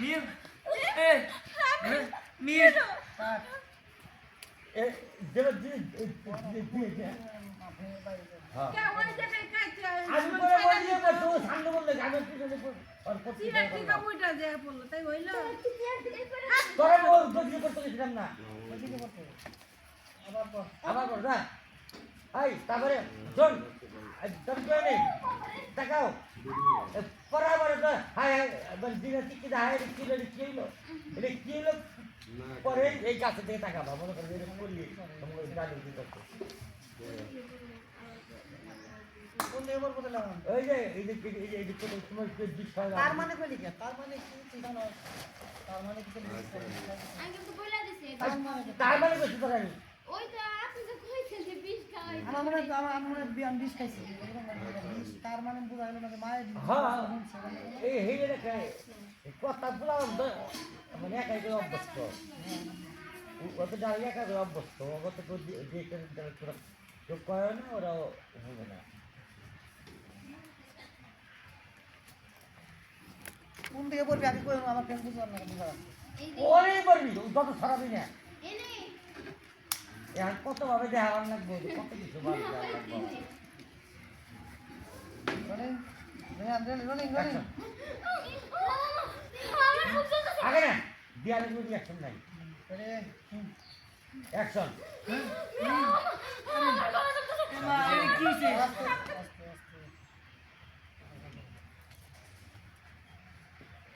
মিম মিম এ দেব দি হ্যাঁ আমি পরে বলি না তো সামনে বললে আমি পিছনে আর কত ঠিক ওইটা যে বললো তাই হইলো তোরা বল গদি করতে গেছিলাম না আবার বল না এই তারপরে জন একদম কই নেই দেখাও পরাবার তো হাই বল দিনে কি হাই কি হলো এটা কি হলো পরে এই কাছে থেকে তাকাবা মনে করে এরকম বললি তোমার গালি দিতে কোন লেবার বলে লাগাম এই যে তোমার বিষয় তার মানে কইলি কি তার মানে কি চিন্তা না তার মানে কি আমি কিন্তু বইলা দিছি তার মানে কইছি তোরা আমি ওই তো আপনি যে কইছেন যে বিষ খাওয়াই আমার মনে বিয়াম বিষ খাইছি বিষ তার মানে বুঝাইলো না যে মায়ের হ্যাঁ এই হেরে খায় কথা বলা মানে একাই করে অভ্যস্ত ওত ডাল একা করে অভ্যস্ত ওগত যে তোরা কেউ করে না ওরাও হবে না কোন দিকে পড়বি আগে কই আমার কেন বুঝার না বুঝা ওরে বলবি যত সরাবি না এনে এখন কত ভাবে দেখাবার লাগবে কত কিছু ভাবে দেখাবার লাগবে রনিং রনিং আমার খুব চলতেছে আগে না দিয়ালে কোনো রিয়াকশন নাই আরে অ্যাকশন আমার গলা চলতেছে কি হইছে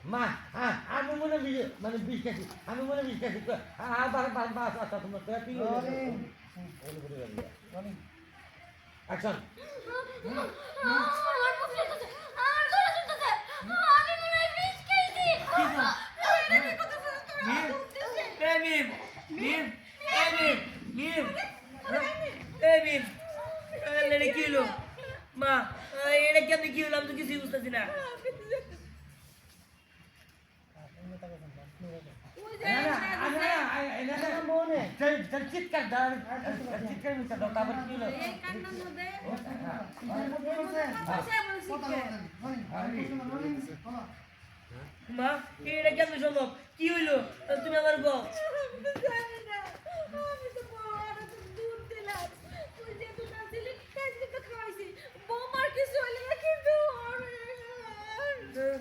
মা হ্যাঁ আমি মনে মানে বিশ্বাসী আমি মনে বিশ্বাসী আবার আচ্ছা তোমার তো কি রনিং অ্যাকশন আমার খুব চলতেছে আমার গলা চলতেছে আমি মনে হয় বিষ খাইছি মিম মিম মিম মিম এটা কি হলো মা এটা কেমনি কি হলো আমি তো কিছুই বুঝতেছি না মনে চিৎকার চিৎকার তারপর কি হলো এই কান্নার মধ্যে মা এটা কেমনি সম্ভব কি হইলো তুমি আমার গো জানি না আমি তো বড় দুধ দিলাম তুই যে দুধ দিলি কাজে তো খাওয়াইছি বৌমার কিছু হইলে না কিন্তু আচ্ছা